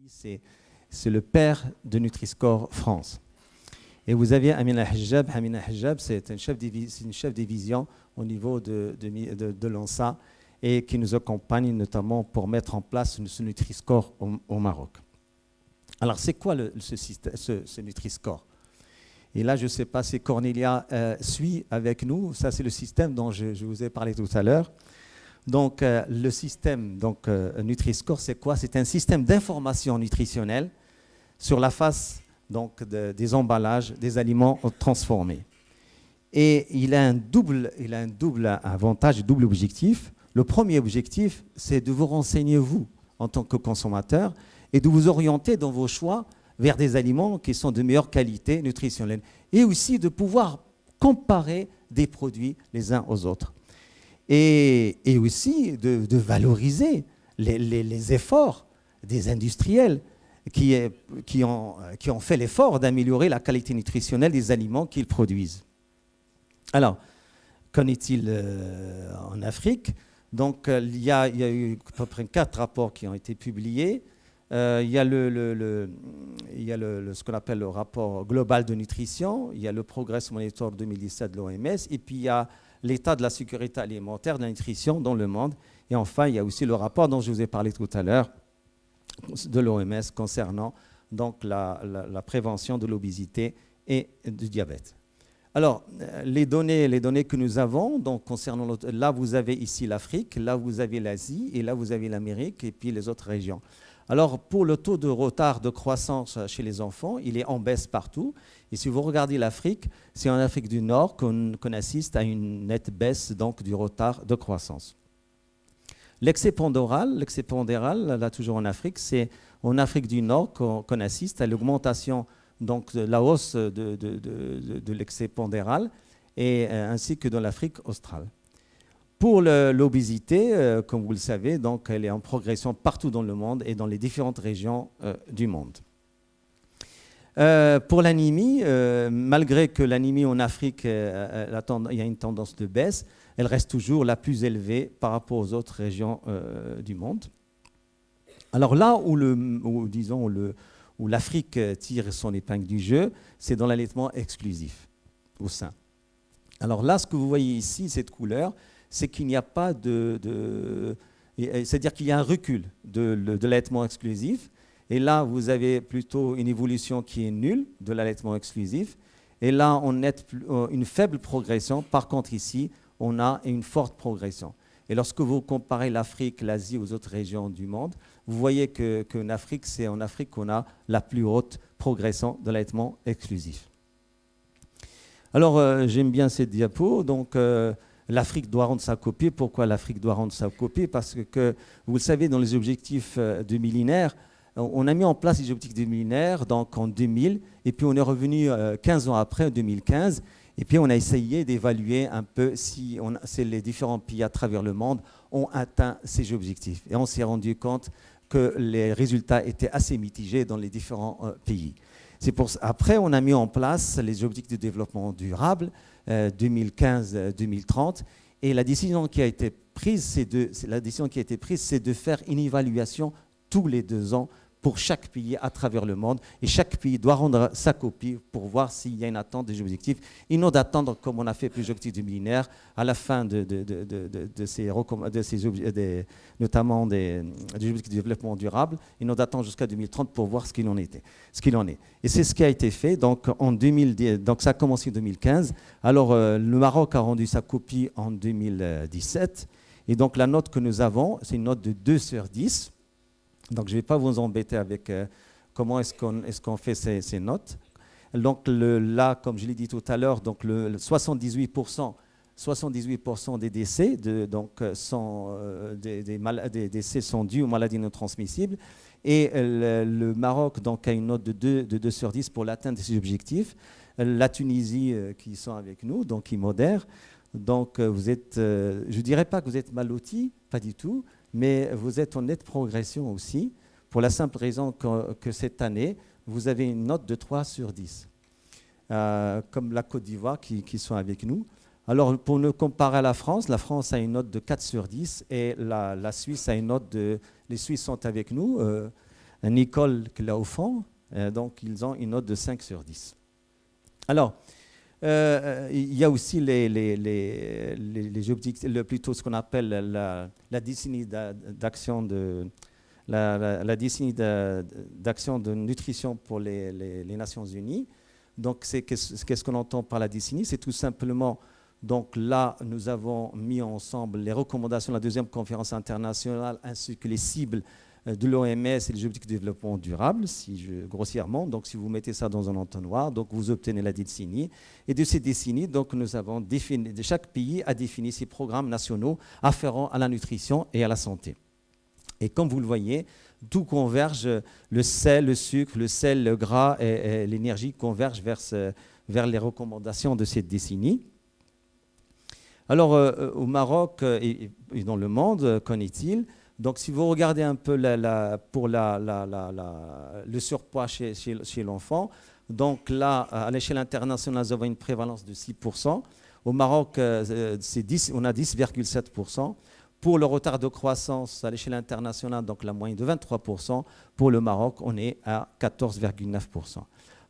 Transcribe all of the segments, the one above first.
C'est le père de Nutri-Score France. Et vous avez Amina Hijab. Amina Hijab, c'est une chef division au niveau de l'ANSA et qui nous accompagne notamment pour mettre en place ce Nutri-Score au Maroc. Alors, c'est quoi ce Nutri-Score? Et là, je ne sais pas si Cornelia suit avec nous. Ça, c'est le système dont je vous ai parlé tout à l'heure. Donc, le système Nutri-Score, c'est quoi? C'est un système d'information nutritionnelle sur la face des emballages des aliments transformés. Et il a un double avantage, un double objectif. Le premier objectif, c'est de vous renseigner, vous, en tant que consommateur, et de vous orienter dans vos choix vers des aliments qui sont de meilleure qualité nutritionnelle. Et aussi de pouvoir comparer des produits les uns aux autres. Et aussi de valoriser les efforts des industriels qui ont fait l'effort d'améliorer la qualité nutritionnelle des aliments qu'ils produisent. Alors, qu'en est-il en Afrique? Donc, il y a eu à peu près 4 rapports qui ont été publiés. Il y a ce qu'on appelle le rapport global de nutrition, il y a le Progress Monitor 2017 de l'OMS, et puis il y a l'état de la sécurité alimentaire, de la nutrition dans le monde. Et enfin, il y a aussi le rapport dont je vous ai parlé tout à l'heure de l'OMS concernant donc la prévention de l'obésité et du diabète. Alors, les données que nous avons, donc concernant là vous avez ici l'Afrique, là vous avez l'Asie et là vous avez l'Amérique et puis les autres régions. Alors, pour le taux de retard de croissance chez les enfants, il est en baisse partout. Et si vous regardez l'Afrique, c'est en Afrique du Nord qu'on assiste à une nette baisse donc, du retard de croissance. L'excès pondéral, là toujours en Afrique, c'est en Afrique du Nord qu'on assiste à l'augmentation, donc de la hausse de l'excès pondéral, et ainsi que dans l'Afrique australe. Pour l'obésité, comme vous le savez, donc, elle est en progression partout dans le monde et dans les différentes régions du monde. Pour l'anémie, malgré que l'anémie en Afrique, il y a une tendance de baisse, elle reste toujours la plus élevée par rapport aux autres régions du monde. Alors là où l'Afrique tire son épingle du jeu, c'est dans l'allaitement exclusif au sein. Alors là, ce que vous voyez ici, cette couleur, c'est qu'il n'y a pas c'est-à-dire qu'il y a un recul de l'allaitement exclusif. Et là, vous avez plutôt une évolution qui est nulle de l'allaitement exclusif. Et là, on a une faible progression. Par contre, ici, on a une forte progression. Et lorsque vous comparez l'Afrique, l'Asie aux autres régions du monde, vous voyez qu'en Afrique, c'est en Afrique qu'on a la plus haute progression de l'allaitement exclusif. Alors, j'aime bien cette diapo. Donc, l'Afrique doit rendre sa copie. Pourquoi l'Afrique doit rendre sa copie? Parce que, vous le savez, dans les objectifs du millénaire, on a mis en place les objectifs du millénaire donc en 2000, et puis on est revenu 15 ans après, en 2015, et puis on a essayé d'évaluer un peu si les différents pays à travers le monde ont atteint ces objectifs. Et on s'est rendu compte que les résultats étaient assez mitigés dans les différents pays. Après, on a mis en place les objectifs de développement durable 2015-2030, et la décision qui a été prise, c'est de faire une évaluation tous les 2 ans pour chaque pays à travers le monde. Et chaque pays doit rendre sa copie pour voir s'il y a une attente des objectifs. Et non d'attendre, comme on a fait plus objectifs du millénaire, à la fin notamment des objectifs de développement durable, et non d'attendre jusqu'à 2030 pour voir ce qu'il en est. Et c'est ce qui a été fait. Donc, donc ça a commencé en 2015. Alors, le Maroc a rendu sa copie en 2017. Et donc, la note que nous avons, c'est une note de 2/10. Donc, je ne vais pas vous embêter avec comment est-ce qu'on fait ces notes. Donc, là, comme je l'ai dit tout à l'heure, donc 78% des décès, des décès sont dus aux maladies non transmissibles. Et le Maroc donc, a une note de 2/10 pour l'atteinte de ces objectifs. La Tunisie, qui sont avec nous, donc qui modèrent. Donc, vous êtes, je ne dirais pas que vous êtes mal lotis, pas du tout, mais vous êtes en nette progression aussi, pour la simple raison que cette année, vous avez une note de 3/10, comme la Côte d'Ivoire qui sont avec nous. Alors, pour nous comparer à la France a une note de 4/10 et la Suisse a une note de... Les Suisses sont avec nous, Nicole qui est là au fond. Donc, ils ont une note de 5 sur 10. Alors, il y a aussi les objectifs, plutôt ce qu'on appelle la décennie d'action la décennie d'action de nutrition pour les Nations Unies. Donc, qu'est-ce qu'on entend par la décennie? C'est tout simplement, donc là, nous avons mis ensemble les recommandations de la deuxième conférence internationale ainsi que les cibles de l'OMS et les objectifs de développement durable, grossièrement. Donc, si vous mettez ça dans un entonnoir, donc vous obtenez la décennie. Et de ces décennies, donc, nous avons défini, chaque pays a défini ses programmes nationaux afférents à la nutrition et à la santé. Et comme vous le voyez, tout converge, le sel, le sucre, le sel, le gras et l'énergie convergent vers les recommandations de cette décennie. Alors, au Maroc et dans le monde, qu'en est-il? Donc, si vous regardez un peu pour le surpoids chez l'enfant, donc là, à l'échelle internationale, nous avons une prévalence de 6%. Au Maroc, on a 10,7%. Pour le retard de croissance à l'échelle internationale, donc la moyenne de 23%. Pour le Maroc, on est à 14,9%.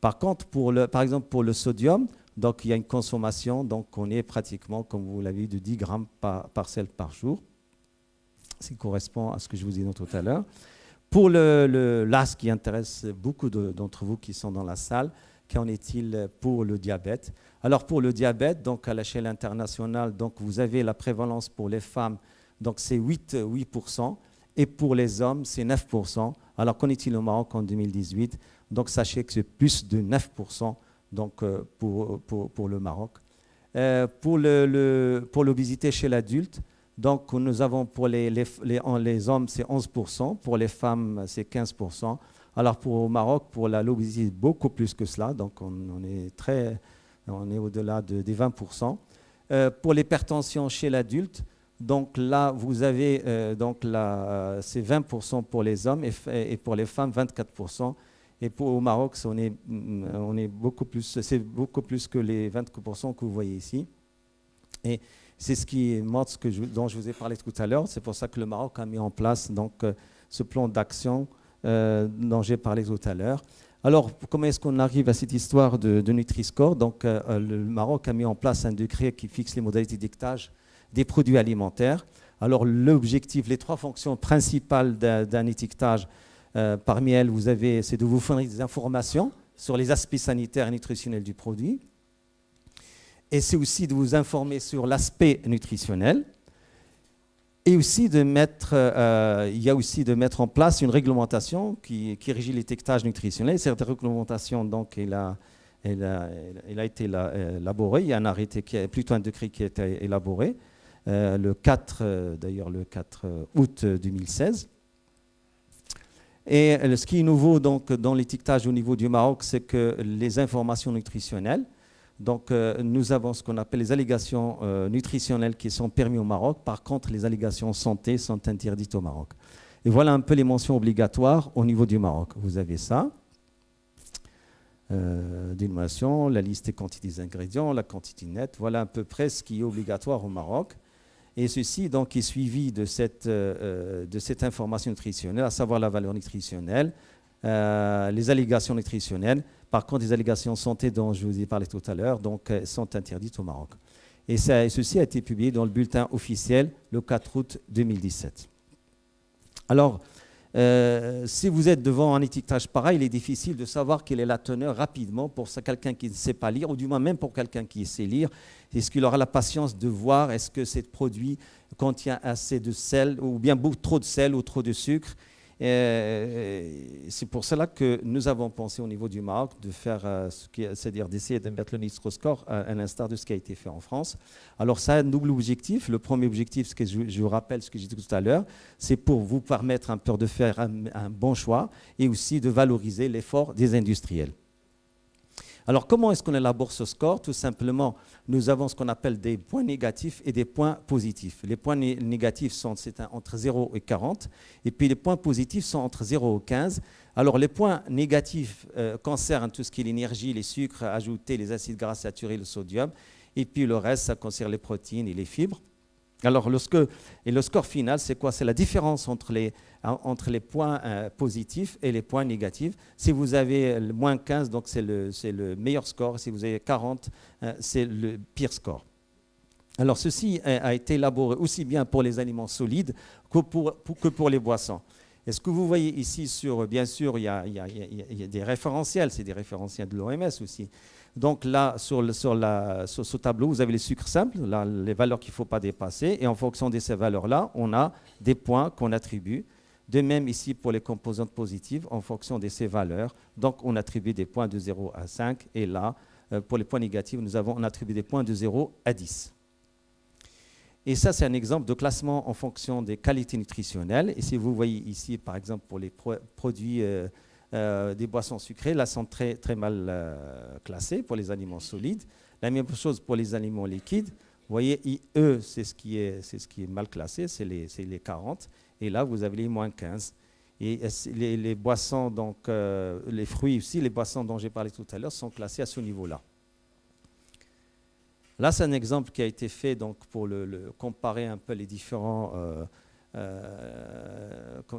Par contre, par exemple, pour le sodium, donc il y a une consommation, donc on est pratiquement, comme vous l'avez dit, de 10 grammes par parcelle par jour. Ce qui correspond à ce que je vous ai dit tout à l'heure. Pour là, ce qui intéresse beaucoup d'entre vous qui sont dans la salle, qu'en est-il pour le diabète? Alors pour le diabète, donc à l'échelle internationale, donc vous avez la prévalence pour les femmes, donc c'est 8%, et pour les hommes, c'est 9%. Alors qu'en est-il au Maroc en 2018? Donc sachez que c'est plus de 9% donc, pour le Maroc. Pour l'obésité chez l'adulte, donc nous avons pour les hommes, c'est 11%, pour les femmes, c'est 15%. Alors au Maroc, pour l'obésité, beaucoup plus que cela, donc on est au-delà des 20%. Pour l'hypertension chez l'adulte, donc là, vous avez c'est 20% pour les hommes et pour les femmes, 24%. Et au Maroc, on est beaucoup plus, c'est beaucoup plus que les 20% que vous voyez ici. Et c'est ce qui montre dont je vous ai parlé tout à l'heure. C'est pour ça que le Maroc a mis en place donc, ce plan d'action dont j'ai parlé tout à l'heure. Alors, comment est-ce qu'on arrive à cette histoire de Nutri-Score? Donc, le Maroc a mis en place un décret qui fixe les modalités d'étiquetage des produits alimentaires. Alors, l'objectif, les 3 fonctions principales d'un étiquetage, parmi elles, c'est de vous fournir des informations sur les aspects sanitaires et nutritionnels du produit. Et c'est aussi de vous informer sur l'aspect nutritionnel. Et aussi il y a aussi de mettre en place une réglementation qui régit l'étiquetage nutritionnel. Cette réglementation, donc, elle a été élaborée. Il y a un arrêté, plutôt un décret qui a été élaboré le 4 août 2016. Et ce qui est nouveau donc, dans l'étiquetage au niveau du Maroc, c'est que les informations nutritionnelles, donc nous avons ce qu'on appelle les allégations nutritionnelles qui sont permises au Maroc. Par contre, les allégations santé sont interdites au Maroc. Et voilà un peu les mentions obligatoires au niveau du Maroc. Vous avez ça. Dénomination, la liste des quantités des ingrédients, la quantité nette. Voilà à peu près ce qui est obligatoire au Maroc. Et ceci donc, est suivi de cette information nutritionnelle, à savoir la valeur nutritionnelle, les allégations nutritionnelles. Par contre, les allégations santé dont je vous ai parlé tout à l'heure sont interdites au Maroc. Et ceci a été publié dans le bulletin officiel le 4 août 2017. Alors, si vous êtes devant un étiquetage pareil, il est difficile de savoir quelle est la teneur rapidement pour quelqu'un qui ne sait pas lire, ou du moins même pour quelqu'un qui sait lire. Est-ce qu'il aura la patience de voir est-ce que ce produit contient assez de sel, ou bien trop de sel ou trop de sucre? C'est pour cela que nous avons pensé au niveau du Maroc de faire, c'est-à-dire d'essayer de mettre le Nutri-Score à l'instar de ce qui a été fait en France. Alors ça a un double objectif. Le premier objectif, ce que je vous rappelle ce que j'ai dit tout à l'heure, c'est pour vous permettre un peu de faire un bon choix et aussi de valoriser l'effort des industriels. Alors, comment est-ce qu'on élabore ce score? Tout simplement, nous avons ce qu'on appelle des points négatifs et des points positifs. Les points négatifs sont entre 0 et 40, et puis les points positifs sont entre 0 et 15. Alors, les points négatifs concernent tout ce qui est l'énergie, les sucres ajoutés, les acides gras saturés, le sodium, et puis le reste, ça concerne les protéines et les fibres. Alors, le score final, c'est quoi? C'est la différence entre les points positifs et les points négatifs. Si vous avez le moins 15, donc c'est le meilleur score. Si vous avez 40, c'est le pire score. Alors, ceci a été élaboré aussi bien pour les aliments solides que pour les boissons. Et ce que vous voyez ici, bien sûr, il y a des référentiels, c'est des référentiels de l'OMS aussi. Donc là, sur ce tableau, vous avez les sucres simples, là, les valeurs qu'il ne faut pas dépasser. Et en fonction de ces valeurs-là, on a des points qu'on attribue. De même ici pour les composantes positives, en fonction de ces valeurs. Donc on attribue des points de 0 à 5. Et là, pour les points négatifs, on attribue des points de 0 à 10. Et ça, c'est un exemple de classement en fonction des qualités nutritionnelles. Et si vous voyez ici, par exemple, pour les produits des boissons sucrées, là, sont très, très mal classés pour les aliments solides. La même chose pour les aliments liquides. Vous voyez, IE, c'est ce qui est mal classé, c'est les 40. Et là, vous avez les moins 15. Et les boissons, donc les fruits aussi, les boissons dont j'ai parlé tout à l'heure, sont classés à ce niveau-là. Là, c'est un exemple qui a été fait donc, pour comparer un peu les différents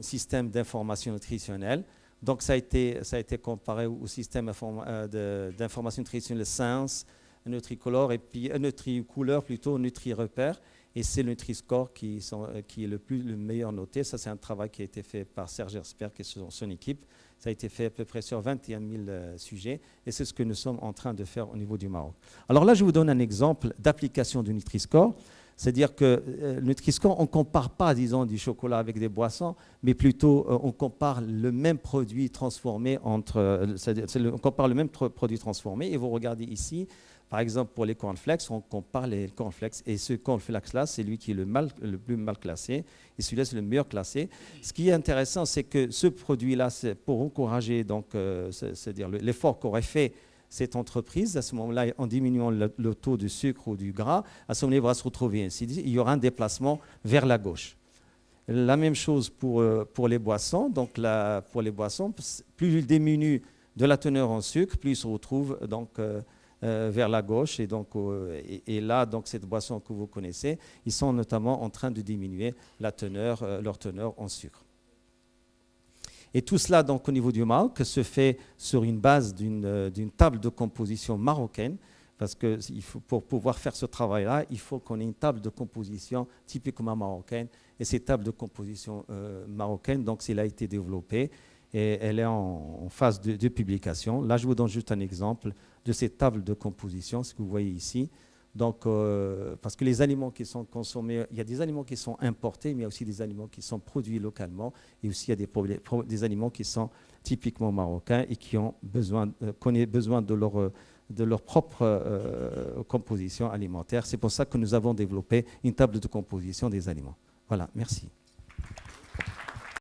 systèmes d'information nutritionnelle. Donc, ça a été comparé au système d'information nutritionnelle Science, Nutricolor, et puis Nutricouleur plutôt, NutriRepère. Et c'est le Nutri-Score qui est le meilleur noté. Ça, c'est un travail qui a été fait par Serge Hersberg et son équipe. Ça a été fait à peu près sur 21 000 sujets. Et c'est ce que nous sommes en train de faire au niveau du Maroc. Alors là, je vous donne un exemple d'application du Nutri-Score. C'est-à-dire que le Nutri-Score, on ne compare pas, disons, du chocolat avec des boissons, mais plutôt on compare le même produit transformé on compare le même produit transformé. Et vous regardez ici, par exemple, pour les cornflakes, on compare les cornflakes. Et ce cornflakes-là, c'est lui qui est le plus mal classé. Et celui-là, c'est le meilleur classé. Ce qui est intéressant, c'est que ce produit-là, c'est pour encourager c'est-à-dire l'effort qu'aurait fait cette entreprise, à ce moment-là, en diminuant le taux de sucre ou du gras, à ce moment-là, il va se retrouver ainsi. Il y aura un déplacement vers la gauche. La même chose pour les boissons. Donc, pour les boissons, plus il diminue de la teneur en sucre, plus il se retrouve donc, vers la gauche. Et là, donc, cette boisson que vous connaissez, ils sont notamment en train de diminuer leur teneur en sucre. Et tout cela, donc, au niveau du Maroc, se fait sur une base d'une table de composition marocaine, parce que pour pouvoir faire ce travail-là, il faut qu'on ait une table de composition typiquement marocaine. Et cette table de composition marocaine, donc, elle a été développée et elle est en phase de publication. Là, je vous donne juste un exemple de cette table de composition, ce que vous voyez ici. Donc, parce que les aliments qui sont consommés, il y a des aliments qui sont importés, mais il y a aussi des aliments qui sont produits localement. Et aussi, il y a des aliments qui sont typiquement marocains et qui ont besoin de leur propre composition alimentaire. C'est pour ça que nous avons développé une table de composition des aliments. Voilà, merci.